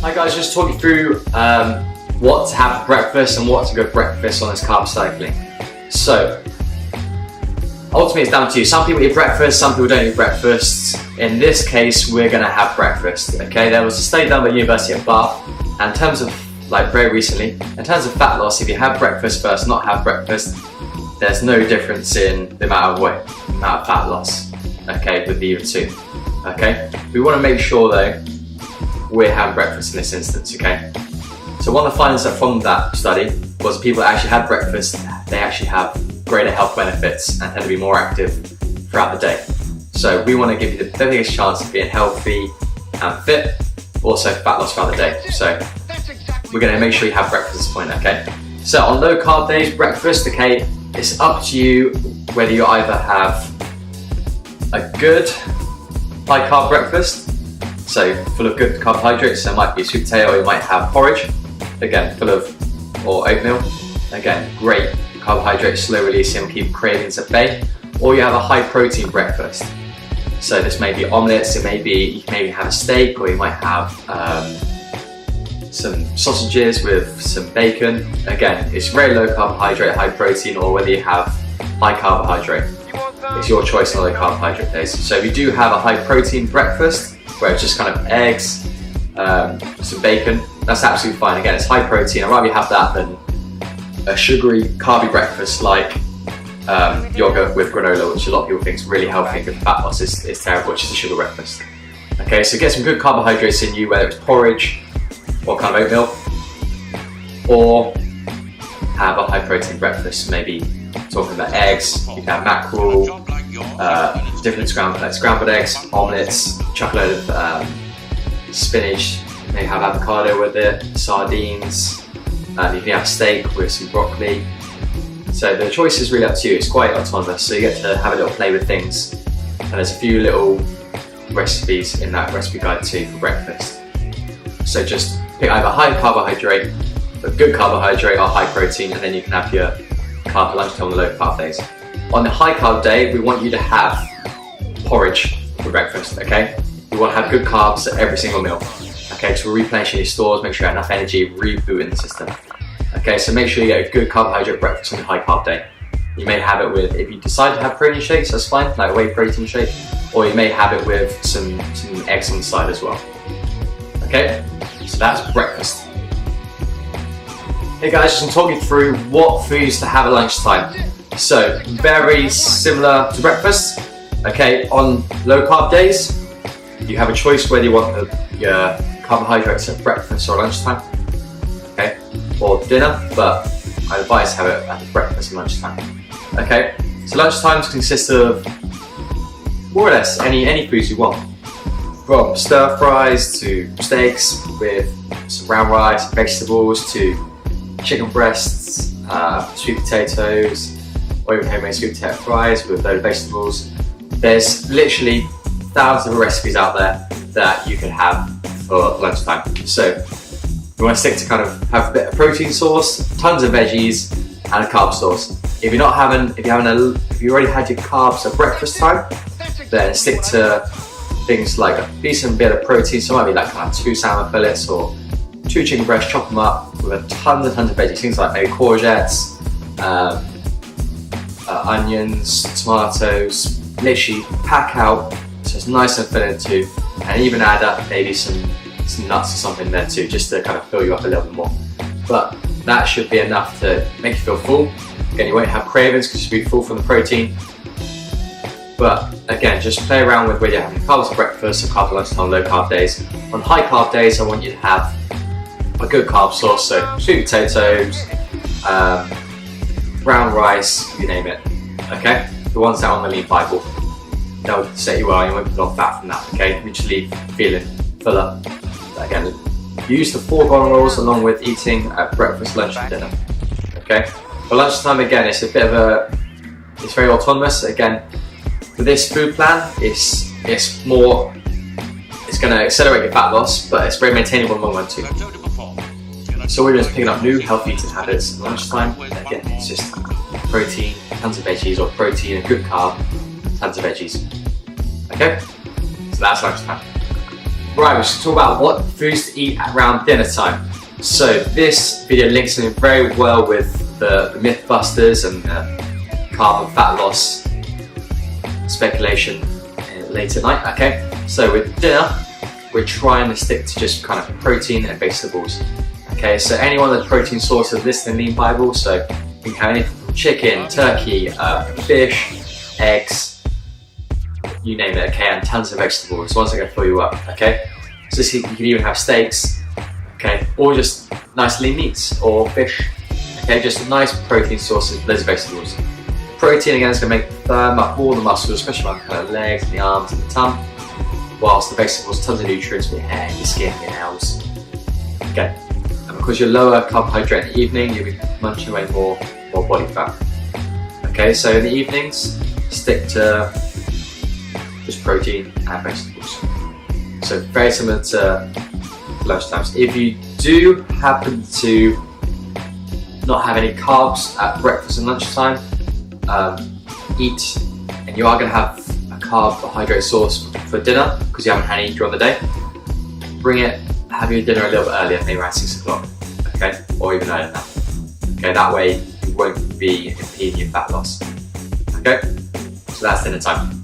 Hi guys, just talk you through what to have for breakfast and what to go breakfast on this carb cycling. So, ultimately it's down to you. Some people eat breakfast, some people don't eat breakfast. In this case, we're going to have breakfast. Okay, there was a study done by the University of Bath, and in terms of, like very recently, in terms of fat loss, if you have breakfast versus not have breakfast, there's no difference in the amount of weight, the amount of fat loss, okay, with either two. Okay, we want to make sure though, we're having breakfast in this instance, okay? So one of the findings from that study was people that actually had breakfast, they actually have greater health benefits and tend to be more active throughout the day. So we want to give you the biggest chance of being healthy and fit, also fat loss throughout the day. So we're going to make sure you have breakfast at this point, okay? So on low carb days, breakfast, okay, it's up to you whether you either have a good high carb breakfast, so full of good carbohydrates, so it might be sweet potato, or you might have porridge, again, full of, or oatmeal, again, great carbohydrates, slow releasing, keep cravings at bay, or you have a high protein breakfast. So this may be omelets, you can maybe have a steak, or you might have some sausages with some bacon. Again, it's very low carbohydrate, high protein, or whether you have high carbohydrate. It's your choice on the carbohydrate days. So if you do have a high protein breakfast, where it's just kind of eggs, some bacon, that's absolutely fine. Again, it's high protein. I'd rather you have that than a sugary, carby breakfast like yogurt with granola, which a lot of people think is really healthy and good for fat loss. It's terrible, it's just a sugar breakfast. Okay, so get some good carbohydrates in you, whether it's porridge or kind of oatmeal, or have a high protein breakfast, maybe talking about eggs, you can have mackerel, different scrambled eggs, omelets, chocolate of spinach, maybe have avocado with it, sardines, you can have steak with some broccoli. So the choice is really up to you, it's quite autonomous, so you get to have a little play with things, and there's a few little recipes in that recipe guide too for breakfast. So just pick either high carbohydrate, but good carbohydrate, or high protein, and then you can have your carb at lunchtime on the low carb days. On the high carb day, we want you to have porridge for breakfast, okay? We want to have good carbs at every single meal, okay? So we're replenishing your stores, make sure you have enough energy, rebooting the system. Okay, so make sure you get a good carbohydrate breakfast on the high carb day. You may have it with, if you decide to have protein shakes, that's fine, like a whey protein shake, or you may have it with some eggs on the side as well. Okay, so that's breakfast. Hey guys, just going to talk you through what foods to have at lunchtime. So, very similar to breakfast. Okay, on low carb days, you have a choice whether you want your carbohydrates at breakfast or lunchtime. Okay, or dinner, but I advise have it at breakfast and lunchtime. Okay, so lunchtimes consist of more or less any foods you want, from stir fries to steaks with some brown rice, vegetables, to chicken breasts, sweet potatoes, or even homemade sweet potato fries with loads of vegetables. There's literally thousands of recipes out there that you can have for lunchtime. So you want to stick to kind of have a bit of protein source, tons of veggies, and a carb source. If you already had your carbs at breakfast time, then stick to things like a decent bit of protein. So it might be like kind of 2 salmon fillets or 2 chicken breasts, chop them up with a tons and tons of veggies, things like maybe courgettes, onions, tomatoes. Literally pack out so it's nice and filling too, and even add up maybe some nuts or something there too, just to kind of fill you up a little bit more. But that should be enough to make you feel full. Again, you won't have cravings because you'll be full from the protein. But again, just play around with whether you're having carbs at breakfast or carbs at lunchtime on low carb days. On high carb days, I want you to have a good carb source, so sweet potatoes, brown rice, you name it, okay? The ones that are on the Lean Bible, they'll set you well, you won't put on fat from that, okay? You just leave feeling fuller. Again, use the 4 golden rules along with eating at breakfast, lunch and dinner, okay? For lunchtime, again, it's very autonomous. Again, for this food plan, it's going to accelerate your fat loss, but it's very maintainable in the long run too. So we're just picking up new healthy eating habits at lunchtime. Again, it's just protein, tons of veggies, or protein and good carb, tons of veggies. Okay? So that's lunchtime. Right, we should talk about what foods to eat around dinner time. So this video links in very well with the Mythbusters and carb and fat loss speculation late at night. Okay, so with dinner, we're trying to stick to just kind of protein and vegetables. Okay, so any one of the protein sources listed in the Lean Bible, so you can have anything from chicken, turkey, fish, eggs, you name it, okay, and tons of vegetables, ones that are going to fill you up, okay? So you can even have steaks, okay, or just nice lean meats, or fish, okay, just a nice protein sources, loads of vegetables. Protein again is going to make firm up all the muscles, especially around kind of legs and the arms and the tongue, whilst the vegetables, tons of nutrients for your hair, your skin, your nails. Okay, and because you're lower carbohydrate in the evening, you'll be munching away more body fat. Okay, so in the evenings, stick to just protein and vegetables. So very similar to lunchtimes. If you do happen to not have any carbs at breakfast and lunchtime, eat, and you are going to have a carbohydrate source for dinner because you haven't had any during the day, bring it, have your dinner a little bit earlier, maybe around 6 o'clock, okay, or even earlier than that. Okay, that way you won't be impeding your fat loss. Okay, so that's dinner time.